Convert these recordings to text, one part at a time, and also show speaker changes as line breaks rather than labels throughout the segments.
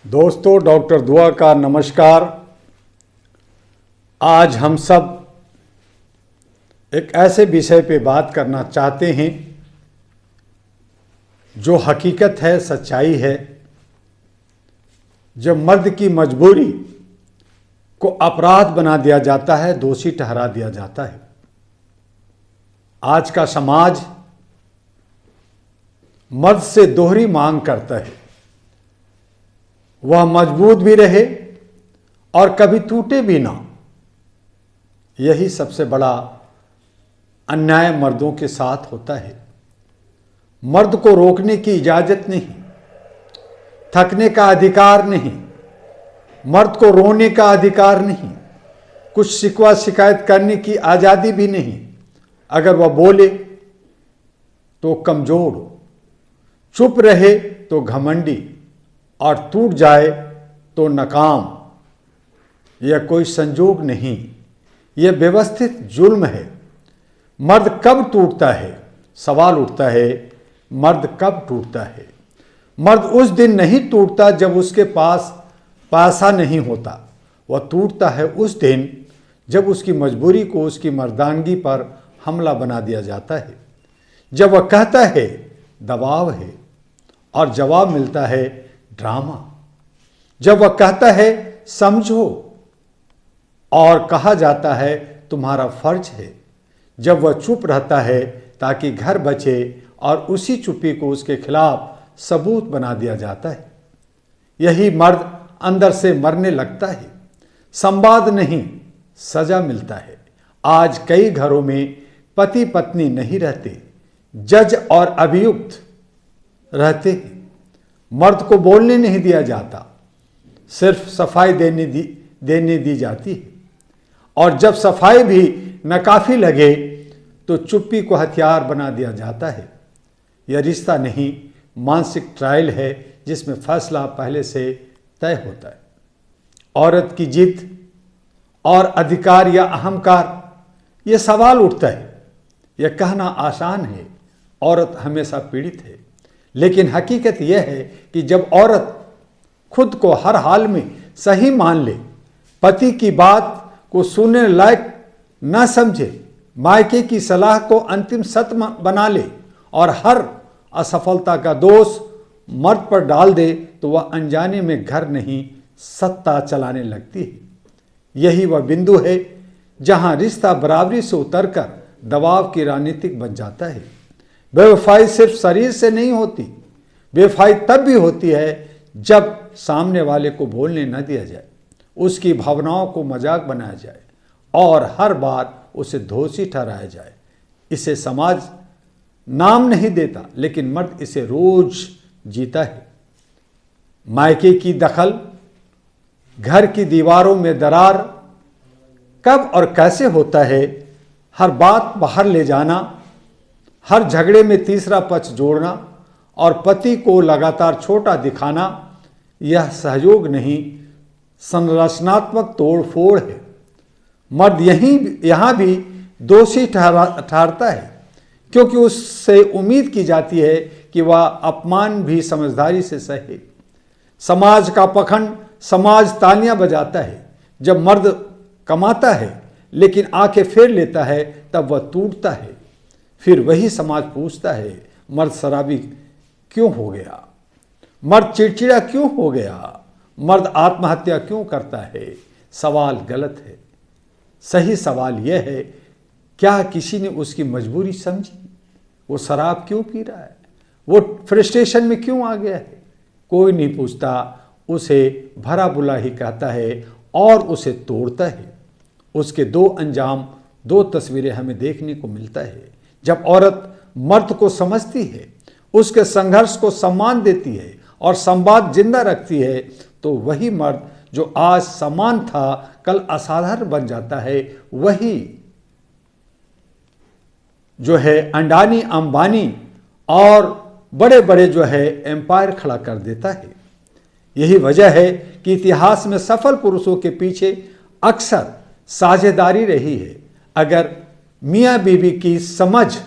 दोस्तों, डॉक्टर दुआ का नमस्कार। आज हम सब एक ऐसे विषय पे बात करना चाहते हैं जो हकीकत है, सच्चाई है। जब मर्द की मजबूरी को अपराध बना दिया जाता है, दोषी ठहरा दिया जाता है। आज का समाज मर्द से दोहरी मांग करता है, वह मजबूत भी रहे और कभी टूटे भी ना। यही सबसे बड़ा अन्याय मर्दों के साथ होता है। मर्द को रोकने की इजाजत नहीं, थकने का अधिकार नहीं, मर्द को रोने का अधिकार नहीं, कुछ शिकवा शिकायत करने की आज़ादी भी नहीं। अगर वह बोले तो कमजोर, चुप रहे तो घमंडी और टूट जाए तो नाकाम। यह कोई संजोग नहीं, यह व्यवस्थित जुल्म है। मर्द कब टूटता है? सवाल उठता है, मर्द कब टूटता है? मर्द उस दिन नहीं टूटता जब उसके पास पैसा नहीं होता। वह टूटता है उस दिन जब उसकी मजबूरी को उसकी मर्दानगी पर हमला बना दिया जाता है। जब वह कहता है दबाव है और जवाब मिलता है ड्रामा। जब वह कहता है समझो और कहा जाता है तुम्हारा फर्ज है। जब वह चुप रहता है ताकि घर बचे और उसी चुप्पी को उसके खिलाफ सबूत बना दिया जाता है। यही मर्द अंदर से मरने लगता है। संवाद नहीं, सजा मिलता है। आज कई घरों में पति पत्नी नहीं रहते, जज और अभियुक्त रहते हैं। मर्द को बोलने नहीं दिया जाता, सिर्फ सफाई देने दी जाती है। और जब सफाई भी नाकाफी लगे तो चुप्पी को हथियार बना दिया जाता है। यह रिश्ता नहीं, मानसिक ट्रायल है जिसमें फैसला पहले से तय होता है। औरत की जिद और अधिकार या अहंकार, यह सवाल उठता है। यह कहना आसान है, औरत हमेशा पीड़ित है। लेकिन हकीकत यह है कि जब औरत खुद को हर हाल में सही मान ले, पति की बात को सुनने लायक न समझे, मायके की सलाह को अंतिम सत्य बना ले और हर असफलता का दोष मर्द पर डाल दे, तो वह अनजाने में घर नहीं सत्ता चलाने लगती है। यही वह बिंदु है जहां रिश्ता बराबरी से उतरकर दबाव की राजनीतिक बन जाता है। बेवफाई सिर्फ शरीर से नहीं होती, बेवफाई तब भी होती है जब सामने वाले को बोलने न दिया जाए, उसकी भावनाओं को मजाक बनाया जाए और हर बार उसे दोषी ठहराया जाए। इसे समाज नाम नहीं देता, लेकिन मर्द इसे रोज जीता है। मायके की दखल, घर की दीवारों में दरार, कब और कैसे होता है, हर बात बाहर ले जाना, हर झगड़े में तीसरा पक्ष जोड़ना और पति को लगातार छोटा दिखाना, यह सहयोग नहीं, संरचनात्मक तोड़फोड़ है। मर्द यहाँ भी दोषी ठहरता है, क्योंकि उससे उम्मीद की जाती है कि वह अपमान भी समझदारी से सहे। समाज का पखंड, समाज तालियां बजाता है जब मर्द कमाता है लेकिन आंखें फेर लेता है, तब वह टूटता है। फिर वही समाज पूछता है मर्द शराबी क्यों हो गया, मर्द चिड़चिड़ा क्यों हो गया, मर्द आत्महत्या क्यों करता है। सवाल गलत है। सही सवाल यह है, क्या किसी ने उसकी मजबूरी समझी? वो शराब क्यों पी रहा है, वो फ्रस्ट्रेशन में क्यों आ गया है? कोई नहीं पूछता, उसे भरा बुला ही कहता है और उसे तोड़ता है। उसके दो अंजाम, दो तस्वीरें हमें देखने को मिलता है। जब औरत मर्द को समझती है, उसके संघर्ष को सम्मान देती है और संवाद जिंदा रखती है, तो वही मर्द जो आज समान था कल असाधारण बन जाता है। वही जो है अंडानी अंबानी और बड़े बड़े जो है एम्पायर खड़ा कर देता है। यही वजह है कि इतिहास में सफल पुरुषों के पीछे अक्सर साझेदारी रही है। अगर मियाँ बीवी की समझ,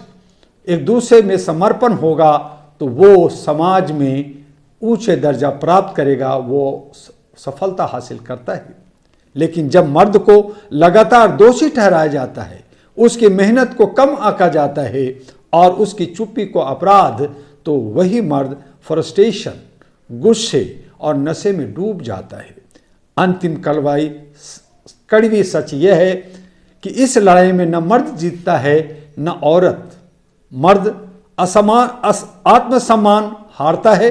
एक दूसरे में समर्पण होगा, तो वो समाज में ऊंचे दर्जा प्राप्त करेगा वो सफलता हासिल करता है। लेकिन जब मर्द को लगातार दोषी ठहराया जाता है, उसकी मेहनत को कम आंका जाता है और उसकी चुप्पी को अपराध, तो वही मर्द फ्रस्ट्रेशन, गुस्से और नशे में डूब जाता है। अंतिम कड़वी सच यह है कि इस लड़ाई में न मर्द जीतता है न औरत। मर्द आत्मसम्मान हारता है,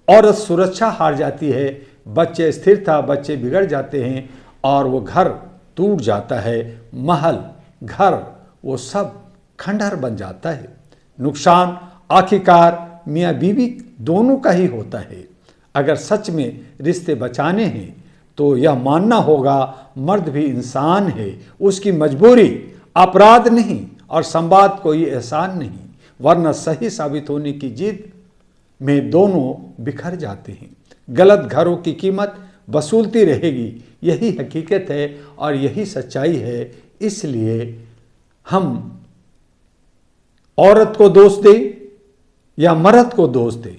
औरत सुरक्षा हार जाती है, बच्चे स्थिरता, बच्चे बिगड़ जाते हैं और वो घर टूट जाता है, महल, घर, वो सब खंडहर बन जाता है। नुकसान आखिरकार मियाँ बीवी दोनों का ही होता है। अगर सच में रिश्ते बचाने हैं तो यह मानना होगा मर्द भी इंसान है, उसकी मजबूरी अपराध नहीं और संवाद कोई एहसान नहीं, वरना सही साबित होने की जिद में दोनों बिखर जाते हैं। गलत घरों की कीमत वसूलती रहेगी, यही हकीकत है और यही सच्चाई है। इसलिए हम औरत को दोष दें या मर्द को दोष दें,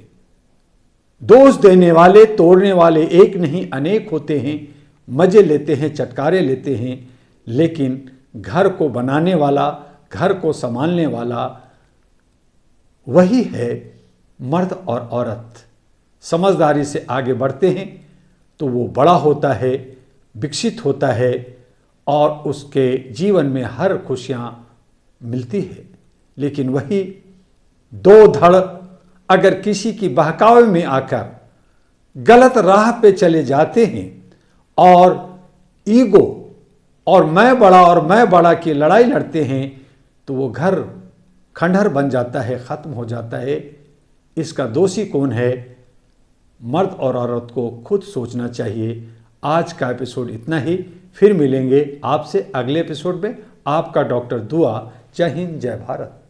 दोष देने वाले तोड़ने वाले एक नहीं अनेक होते हैं, मजे लेते हैं, चटकारे लेते हैं, लेकिन घर को बनाने वाला, घर को संभालने वाला वही है मर्द और औरत। समझदारी से आगे बढ़ते हैं तो वो बड़ा होता है, विकसित होता है और उसके जीवन में हर खुशियाँ मिलती है। लेकिन वही दो धड़ अगर किसी की बहकावे में आकर गलत राह पे चले जाते हैं और ईगो और मैं बड़ा की लड़ाई लड़ते हैं, तो वो घर खंडहर बन जाता है, ख़त्म हो जाता है। इसका दोषी कौन है? मर्द और औरत को खुद सोचना चाहिए। आज का एपिसोड इतना ही, फिर मिलेंगे आपसे अगले एपिसोड में। आपका डॉक्टर दुआ। जय हिंद, जय भारत।